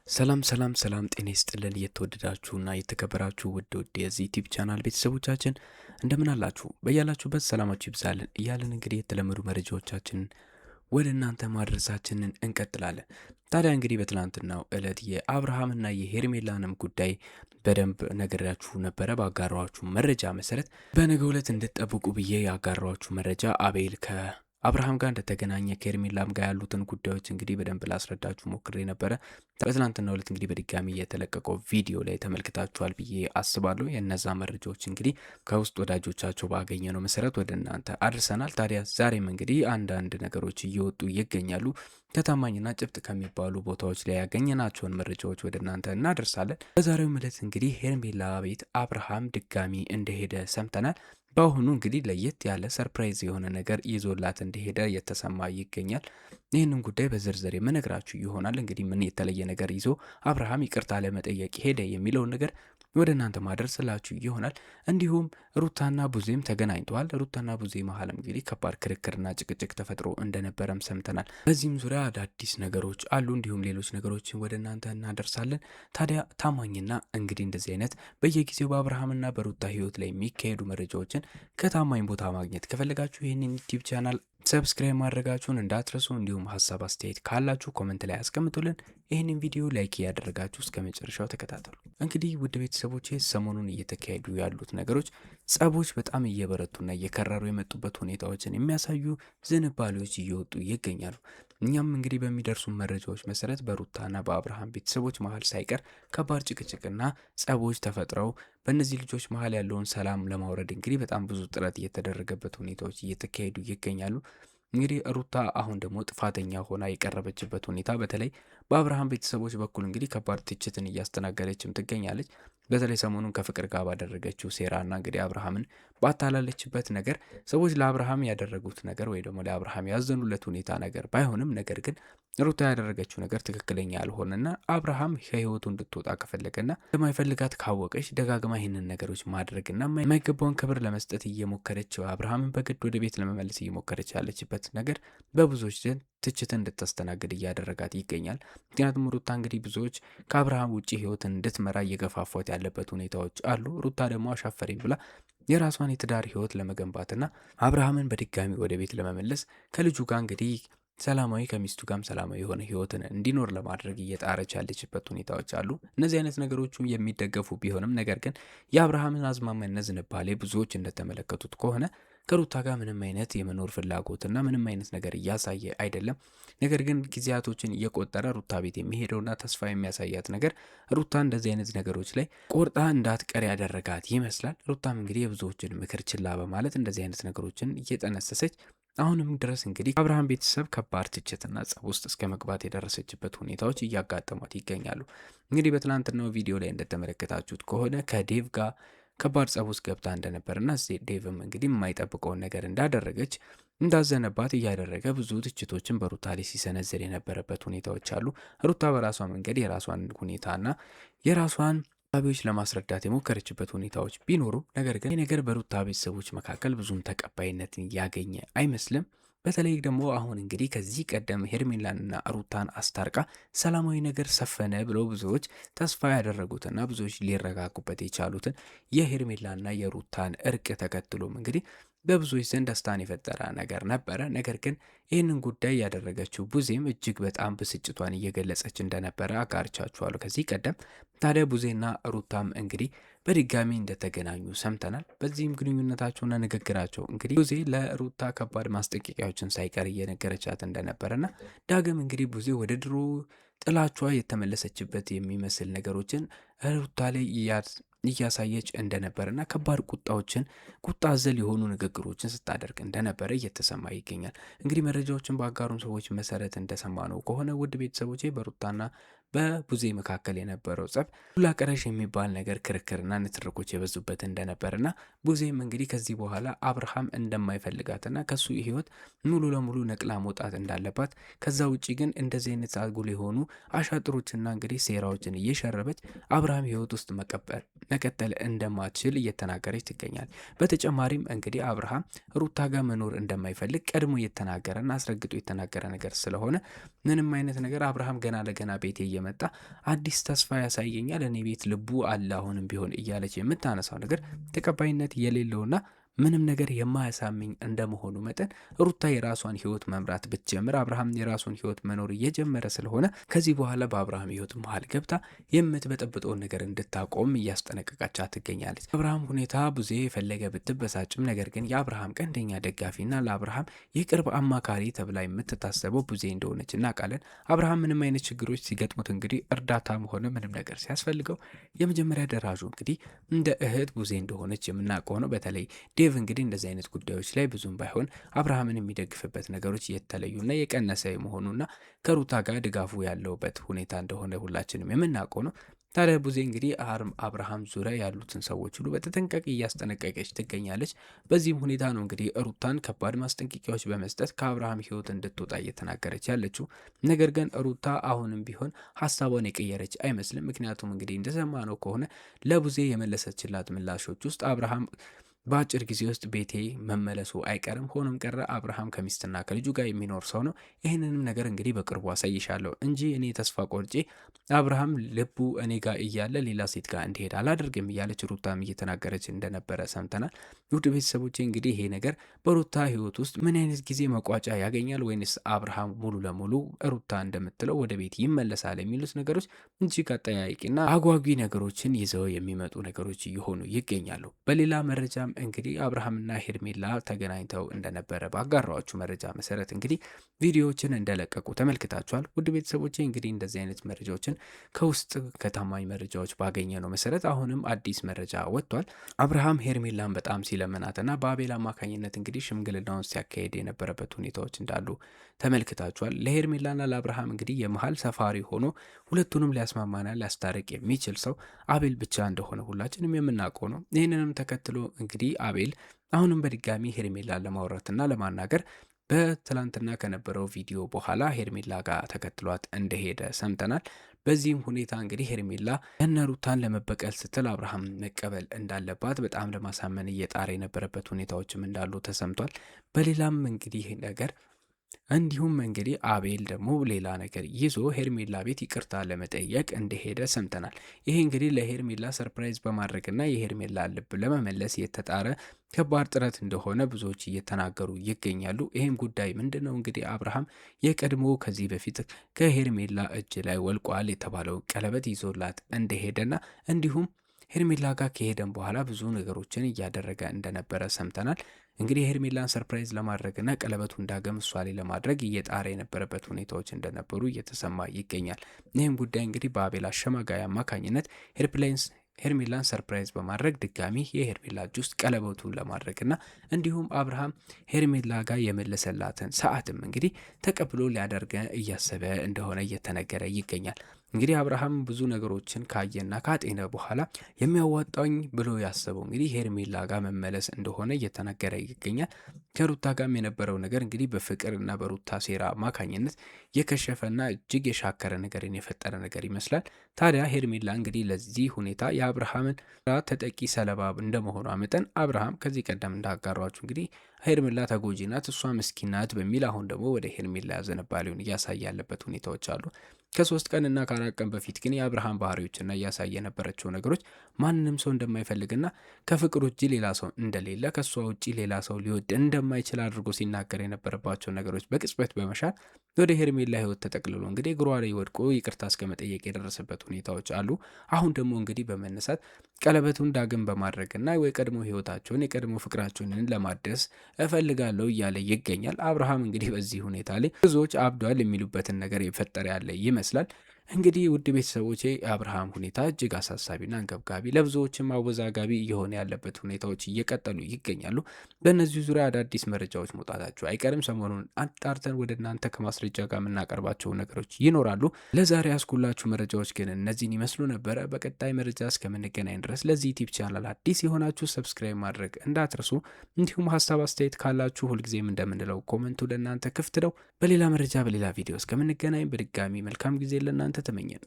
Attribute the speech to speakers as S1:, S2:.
S1: ሰላም ጤና ይስጥልን የተወደዳችሁና የተከበራችሁ ውድ የዚህ ዩቲዩብ ቻናል ቤተሰቦቻችን እንደምን አላችሁ? በያላችሁበት ሰላማችሁ ይብዛልን እያልን እንግዲህ የተለመዱ መረጃዎቻችንን ወደ እናንተ ማድረሳችንን እንቀጥላለን። ታዲያ እንግዲህ በትናንትናው ዕለት የአብርሃምና የሄርሜላንም ጉዳይ በደንብ ነገራችሁ ነበረ። ባጋራችሁ መረጃ መሰረት በነገው ዕለት እንድትጠብቁ ብዬ ያጋራችሁ መረጃ አቤል አብርሃም ጋር እንደተገናኘ ከሄርሜላም ጋር ያሉትን ጉዳዮች እንግዲህ በደንብ ላስረዳችሁ ሞክሬ ነበረ። በትናንትናው ዕለት እንግዲህ በድጋሚ የተለቀቀው ቪዲዮ ላይ ተመልክታችኋል ብዬ አስባለሁ። የእነዛ መረጃዎች እንግዲህ ከውስጥ ወዳጆቻቸው ባገኘነው መሰረት ወደ እናንተ አድርሰናል። ታዲያ ዛሬም እንግዲህ አንዳንድ ነገሮች እየወጡ ይገኛሉ። ከታማኝና ጭብጥ ከሚባሉ ቦታዎች ላይ ያገኘናቸውን መረጃዎች ወደ እናንተ እናደርሳለን። በዛሬው ዕለት እንግዲህ ሄርሜላ ቤት አብርሃም ድጋሚ እንደሄደ ሰምተናል። በአሁኑ እንግዲህ ለየት ያለ ሰርፕራይዝ የሆነ ነገር ይዞላት እንደሄደ እየተሰማ ይገኛል። ይህንን ጉዳይ በዝርዝር የምነግራችሁ ይሆናል። እንግዲህ ምን የተለየ ነገር ይዞ አብርሃም ይቅርታ ለመጠየቅ ሄደ የሚለውን ነገር ወደ እናንተ ማድረስላችሁ ይሆናል። እንዲሁም ሩታና ቡዜም ተገናኝተዋል። ሩታና ቡዜ መሀል እንግዲህ ከባድ ክርክርና ጭቅጭቅ ተፈጥሮ እንደነበረም ሰምተናል። በዚህም ዙሪያ አዳዲስ ነገሮች አሉ። እንዲሁም ሌሎች ነገሮችን ወደ እናንተ እናደርሳለን። ታዲያ ታማኝና እንግዲህ እንደዚህ አይነት በየጊዜው በአብርሃምና በሩታ ህይወት ላይ የሚካሄዱ መረጃዎችን ከታማኝ ቦታ ማግኘት ከፈለጋችሁ ይህንን ዩቲዩብ ቻናል ሰብስክራይብ ማድረጋችሁን እንዳትረሱ። እንዲሁም ሀሳብ አስተያየት ካላችሁ ኮመንት ላይ አስቀምጡልን። ይህንን ቪዲዮ ላይክ እያደረጋችሁ እስከ መጨረሻው ተከታተሉ። እንግዲህ ውድ ቤተሰቦቼ ሰሞኑን እየተካሄዱ ያሉት ነገሮች ጸቦች በጣም እየበረቱና እየከረሩ የመጡበት ሁኔታዎችን የሚያሳዩ ዝንባሌዎች እየወጡ ይገኛሉ። እኛም እንግዲህ በሚደርሱ መረጃዎች መሰረት በሩታና በአብርሃም ቤተሰቦች መሀል ሳይቀር ከባድ ጭቅጭቅና ጸቦች ተፈጥረው በእነዚህ ልጆች መሀል ያለውን ሰላም ለማውረድ እንግዲህ በጣም ብዙ ጥረት እየተደረገበት ሁኔታዎች እየተካሄዱ ይገኛሉ። እንግዲህ ሩታ አሁን ደግሞ ጥፋተኛ ሆና የቀረበችበት ሁኔታ በተለይ በአብርሃም ቤተሰቦች በኩል እንግዲህ ከባድ ትችትን እያስተናገደችም ትገኛለች። በተለይ ሰሞኑን ከፍቅር ጋር ባደረገችው ሴራና እንግዲህ አብርሃምን ባታላለችበት ነገር ሰዎች ለአብርሃም ያደረጉት ነገር ወይ ደግሞ ለአብርሃም ያዘኑለት ሁኔታ ነገር ባይሆንም ነገር ግን ሩታ ያደረገችው ነገር ትክክለኛ ያልሆነና አብርሃም ከህይወቱ እንድትወጣ ከፈለገና የማይፈልጋት ካወቀች ደጋግማ ይህንን ነገሮች ማድረግና የማይገባውን ክብር ለመስጠት እየሞከረች አብርሃምን በግድ ወደ ቤት ለመመለስ እየሞከረች ያለችበት ነገር በብዙዎች ዘንድ ትችትን እንድታስተናግድ እያደረጋት ይገኛል። ምክንያቱም ሩታ እንግዲህ ብዙዎች ከአብርሃም ውጭ ህይወትን እንድትመራ እየገፋፏት ያለበት ሁኔታዎች አሉ። ሩታ ደግሞ አሻፈረኝ ብላ የራሷን የትዳር ህይወት ለመገንባትና አብርሃምን በድጋሚ ወደ ቤት ለመመለስ ከልጁ ጋር እንግዲህ ሰላማዊ ከሚስቱ ጋርም ሰላማዊ የሆነ ህይወትን እንዲኖር ለማድረግ እየጣረች ያለችበት ሁኔታዎች አሉ። እነዚህ አይነት ነገሮችም የሚደገፉ ቢሆንም ነገር ግን የአብርሃምን አዝማሚያና ዝንባሌ ብዙዎች እንደተመለከቱት ከሆነ ከሩታ ጋር ምንም አይነት የመኖር ፍላጎትና ምንም አይነት ነገር እያሳየ አይደለም። ነገር ግን ጊዜያቶችን እየቆጠረ ሩታ ቤት የሚሄደውና ተስፋ የሚያሳያት ነገር ሩታ እንደዚህ አይነት ነገሮች ላይ ቆርጣ እንዳትቀር ያደረጋት ይመስላል። ሩታም እንግዲህ የብዙዎችን ምክር ችላ በማለት እንደዚህ አይነት ነገሮችን እየጠነሰሰች አሁንም ድረስ እንግዲህ አብርሃም ቤተሰብ ከባድ ትችትና ጸብ ውስጥ እስከ መግባት የደረሰችበት ሁኔታዎች እያጋጠሟት ይገኛሉ። እንግዲህ በትናንትናው ቪዲዮ ላይ እንደተመለከታችሁት ከሆነ ከዴቭ ጋር ከባድ ጸብ ውስጥ ገብታ እንደነበርና ዴቭም እንግዲህ የማይጠብቀውን ነገር እንዳደረገች እንዳዘነባት እያደረገ ብዙ ትችቶችን በሩታ ላይ ሲሰነዝር የነበረበት ሁኔታዎች አሉ። ሩታ በራሷ መንገድ የራሷን ሁኔታና የራሷን አካባቢዎች ለማስረዳት የሞከረችበት ሁኔታዎች ቢኖሩ ነገር ግን ይህ ነገር በሩታ ቤተሰቦች መካከል ብዙም ተቀባይነትን ያገኘ አይመስልም። በተለይ ደግሞ አሁን እንግዲህ ከዚህ ቀደም ሄርሜላንና ሩታን አስታርቃ ሰላማዊ ነገር ሰፈነ ብለው ብዙዎች ተስፋ ያደረጉትና ብዙዎች ሊረጋጉበት የቻሉትን የሄርሜላና የሩታን እርቅ ተከትሎም እንግዲህ በብዙዎች ዘንድ ደስታን የፈጠረ ነገር ነበረ። ነገር ግን ይህንን ጉዳይ ያደረገችው ቡዜም እጅግ በጣም ብስጭቷን እየገለጸች እንደነበረ አጋርቻችኋለሁ ከዚህ ቀደም። ታዲያ ቡዜና ሩታም እንግዲህ በድጋሚ እንደተገናኙ ሰምተናል። በዚህም ግንኙነታቸውና ንግግራቸው እንግዲህ ቡዜ ለሩታ ከባድ ማስጠንቀቂያዎችን ሳይቀር እየነገረቻት እንደነበረና ዳግም እንግዲህ ቡዜ ወደ ድሮ ጥላቿ የተመለሰችበት የሚመስል ነገሮችን ሩታ ላይ እያሳየች እንደነበረና ከባድ ቁጣ አዘል የሆኑ ንግግሮችን ስታደርግ እንደነበረ እየተሰማ ይገኛል። እንግዲህ መረጃዎችን በአጋሩን ሰዎች መሰረት እንደሰማ ነው ከሆነ ውድ ቤተሰቦቼ በሩታና በቡዜ መካከል የነበረው ጸብ ሁላ ቀረሽ የሚባል ነገር ክርክርና ንትርኮች የበዙበት እንደነበርና ቡዜም እንግዲህ ከዚህ በኋላ አብርሃም እንደማይፈልጋትና ከሱ ህይወት ሙሉ ለሙሉ ነቅላ መውጣት እንዳለባት ከዛ ውጪ ግን እንደዚህ አይነት አጉል የሆኑ አሻጥሮችና እንግዲህ ሴራዎችን እየሸረበች አብርሃም ህይወት ውስጥ መቀጠል እንደማትችል እየተናገረች ትገኛል። በተጨማሪም እንግዲህ አብርሃም ሩታ ጋር መኖር እንደማይፈልግ ቀድሞ የተናገረና አስረግጦ የተናገረ ነገር ስለሆነ ምንም አይነት ነገር አብርሃም ገና ለገና ቤቴ እየመጣ አዲስ ተስፋ ያሳየኛል፣ እኔ ቤት ልቡ አለ አሁንም ቢሆን እያለች የምታነሳው ነገር ተቀባይነት የሌለውና ምንም ነገር የማያሳምኝ እንደመሆኑ መጠን ሩታ የራሷን ህይወት መምራት ብትጀምር አብርሃም የራሱን ህይወት መኖር እየጀመረ ስለሆነ ከዚህ በኋላ በአብርሃም ህይወት መሀል ገብታ የምትበጠብጠውን ነገር እንድታቆም እያስጠነቀቃቻት ትገኛለች። አብርሃም ሁኔታ ብዙ የፈለገ ብትበሳጭም ነገር ግን የአብርሃም ቀንደኛ ደጋፊና ለአብርሃም የቅርብ አማካሪ ተብላ የምትታሰበው ቡዜ እንደሆነች እናውቃለን። አብርሃም ምንም አይነት ችግሮች ሲገጥሙት እንግዲህ እርዳታም ሆነ ምንም ነገር ሲያስፈልገው የመጀመሪያ ደራሹ እንግዲህ እንደ እህት ቡዜ እንደሆነች የምናውቀው ነው። በተለይ ዴቭ እንግዲህ እንደዚህ አይነት ጉዳዮች ላይ ብዙም ባይሆን አብርሃምን የሚደግፍበት ነገሮች የተለዩና የቀነሰ መሆኑና ከሩታ ጋር ድጋፉ ያለውበት ሁኔታ እንደሆነ ሁላችንም የምናውቀው ነው። ታዲያ ቡዜ እንግዲህ አብርሃም ዙሪያ ያሉትን ሰዎች ሁሉ በተጠንቀቅ እያስጠነቀቀች ትገኛለች። በዚህም ሁኔታ ነው እንግዲህ ሩታን ከባድ ማስጠንቀቂያዎች በመስጠት ከአብርሃም ህይወት እንድትወጣ እየተናገረች ያለችው። ነገር ግን ሩታ አሁንም ቢሆን ሀሳቧን የቀየረች አይመስልም። ምክንያቱም እንግዲህ እንደሰማነው ከሆነ ለቡዜ የመለሰችላት ምላሾች ውስጥ አብርሃም በአጭር ጊዜ ውስጥ ቤቴ መመለሱ አይቀርም። ሆኖም ቀረ አብርሃም ከሚስትና ከልጁ ጋር የሚኖር ሰው ነው። ይህንንም ነገር እንግዲህ በቅርቡ አሳይሻለሁ እንጂ እኔ ተስፋ ቆርጬ አብርሃም ልቡ እኔ ጋር እያለ ሌላ ሴት ጋር እንዲሄድ አላደርግም እያለች ሩታም እየተናገረች እንደነበረ ሰምተናል። ውድ ቤተሰቦቼ እንግዲህ ይሄ ነገር በሩታ ህይወት ውስጥ ምን አይነት ጊዜ መቋጫ ያገኛል ወይንስ አብርሃም ሙሉ ለሙሉ ሩታ እንደምትለው ወደ ቤት ይመለሳል የሚሉት ነገሮች እጅግ አጠያያቂና አጓጊ ነገሮችን ይዘው የሚመጡ ነገሮች እየሆኑ ይገኛሉ። በሌላ መረጃም እንግዲህ አብርሃምና ሄርሜላ ተገናኝተው እንደነበረ ባጋራዋችሁ መረጃ መሰረት እንግዲህ ቪዲዮዎችን እንደለቀቁ ተመልክታችኋል። ውድ ቤተሰቦቼ እንግዲህ እንደዚህ አይነት መረጃዎችን ከውስጥ ከታማኝ መረጃዎች ባገኘ ነው መሰረት አሁንም አዲስ መረጃ ወጥቷል። አብርሃም ሄርሜላን በጣም ሲለመናትና በአቤል አማካኝነት እንግዲህ ሽምግልናውን ሲያካሄድ የነበረበት ሁኔታዎች እንዳሉ ተመልክታችኋል። ለሄርሜላና ለአብርሃም እንግዲህ የመሀል ሰፋሪ ሆኖ ሁለቱንም ሊያስማማና ሊያስታርቅ የሚችል ሰው አቤል ብቻ እንደሆነ ሁላችንም የምናውቀው ነው። ይህንንም ተከትሎ እንግዲህ አቤል አሁንም በድጋሚ ሄርሜላን ለማውራትና ለማናገር በትላንትና ከነበረው ቪዲዮ በኋላ ሄርሜላ ጋር ተከትሏት እንደሄደ ሰምተናል። በዚህም ሁኔታ እንግዲህ ሄርሜላ እነሩታን ለመበቀል ስትል አብርሃም መቀበል እንዳለባት በጣም ለማሳመን እየጣረ የነበረበት ሁኔታዎችም እንዳሉ ተሰምቷል። በሌላም እንግዲህ ነገር እንዲሁም እንግዲህ አቤል ደግሞ ሌላ ነገር ይዞ ሄርሜላ ቤት ይቅርታ ለመጠየቅ እንደሄደ ሰምተናል። ይሄ እንግዲህ ለሄርሜላ ሰርፕራይዝ በማድረግና የሄርሜላ ልብ ለመመለስ የተጣረ ከባድ ጥረት እንደሆነ ብዙዎች እየተናገሩ ይገኛሉ። ይህም ጉዳይ ምንድን ነው እንግዲህ አብርሃም የቀድሞ ከዚህ በፊት ከሄርሜላ እጅ ላይ ወልቋል የተባለው ቀለበት ይዞላት እንደሄደና እንዲሁም ሄርሜላ ጋር ከሄደን በኋላ ብዙ ነገሮችን እያደረገ እንደነበረ ሰምተናል። እንግዲህ ሄርሜላን ሰርፕራይዝ ለማድረግና ቀለበቱን ዳግም እሷ ላይ ለማድረግ እየጣረ የነበረበት ሁኔታዎች እንደነበሩ እየተሰማ ይገኛል። ይህም ጉዳይ እንግዲህ በአቤል አሸማጋይ አማካኝነት ሄርሜላን ሰርፕራይዝ በማድረግ ድጋሚ የሄርሜላ እጅ ውስጥ ቀለበቱን ለማድረግና እንዲሁም አብርሃም ሄርሜላ ጋር የመለሰላትን ሰዓትም እንግዲህ ተቀብሎ ሊያደርገ እያሰበ እንደሆነ እየተነገረ ይገኛል። እንግዲህ አብርሃም ብዙ ነገሮችን ካየና ካጤነ በኋላ የሚያዋጣኝ ብሎ ያሰበው እንግዲህ ሄርሜላ ጋር መመለስ እንደሆነ እየተነገረ ይገኛል። ከሩታ ጋርም የነበረው ነገር እንግዲህ በፍቅርና በሩታ ሴራ አማካኝነት የከሸፈና እጅግ የሻከረ ነገርን የፈጠረ ነገር ይመስላል። ታዲያ ሄርሜላ እንግዲህ ለዚህ ሁኔታ የአብርሃምን ተጠቂ ሰለባ እንደመሆኗ መጠን አብርሃም ከዚህ ቀደም እንዳጋሯችሁ እንግዲህ ሄርሜላ ተጎጂ ናት፣ እሷ ምስኪን ናት በሚል አሁን ደግሞ ወደ ሄርሜላ ያዘነባሌውን እያሳየ ያለበት ሁኔታዎች አሉ። ከ3 ቀንና ከ4 ቀን በፊት ግን የአብርሃም ባህሪዎችና እያሳየ የነበረችው ነገሮች ማንንም ሰው እንደማይፈልግና ከፍቅር ውጭ ሌላ ሰው እንደሌለ ከእሷ ውጭ ሌላ ሰው ሊወድ እንደማይችል አድርጎ ሲናገር የነበረባቸው ነገሮች በቅጽበት በመሻር ወደ ሄርሜላ ህይወት ተጠቅልሎ እንግዲህ እግሯ ላይ ወድቆ ይቅርታ እስከ መጠየቅ የደረሰበት ሁኔታዎች አሉ። አሁን ደግሞ እንግዲህ በመነሳት ቀለበቱን ዳግም በማድረግና የቀድሞ ህይወታቸውን የቀድሞ ፍቅራቸውን ለማደስ እፈልጋለሁ እያለ ይገኛል። አብርሃም እንግዲህ በዚህ ሁኔታ ላይ ብዙዎች አብዷል የሚሉበትን ነገር የፈጠረ ያለ ይመስላል። እንግዲህ ውድ ቤተሰቦቼ የአብርሃም ሁኔታ እጅግ አሳሳቢና አንገብጋቢ ለብዙዎችም አወዛጋቢ እየሆነ ያለበት ሁኔታዎች እየቀጠሉ ይገኛሉ። በእነዚህ ዙሪያ አዳዲስ መረጃዎች መውጣታቸው አይቀርም። ሰሞኑን አጣርተን ወደ እናንተ ከማስረጃ ጋር የምናቀርባቸው ነገሮች ይኖራሉ። ለዛሬ ያስኩላችሁ መረጃዎች ግን እነዚህን ይመስሉ ነበረ። በቀጣይ መረጃ እስከምንገናኝ ድረስ ለዚህ ዩቲዩብ ቻናል አዲስ የሆናችሁ ሰብስክራይብ ማድረግ እንዳትረሱ። እንዲሁም ሀሳብ አስተያየት ካላችሁ ሁልጊዜም እንደምንለው ኮመንቱ ለእናንተ ክፍት ነው። በሌላ መረጃ በሌላ ቪዲዮ እስከምንገናኝ በድጋሚ መልካም ጊዜ ለእናንተ ተመኘን።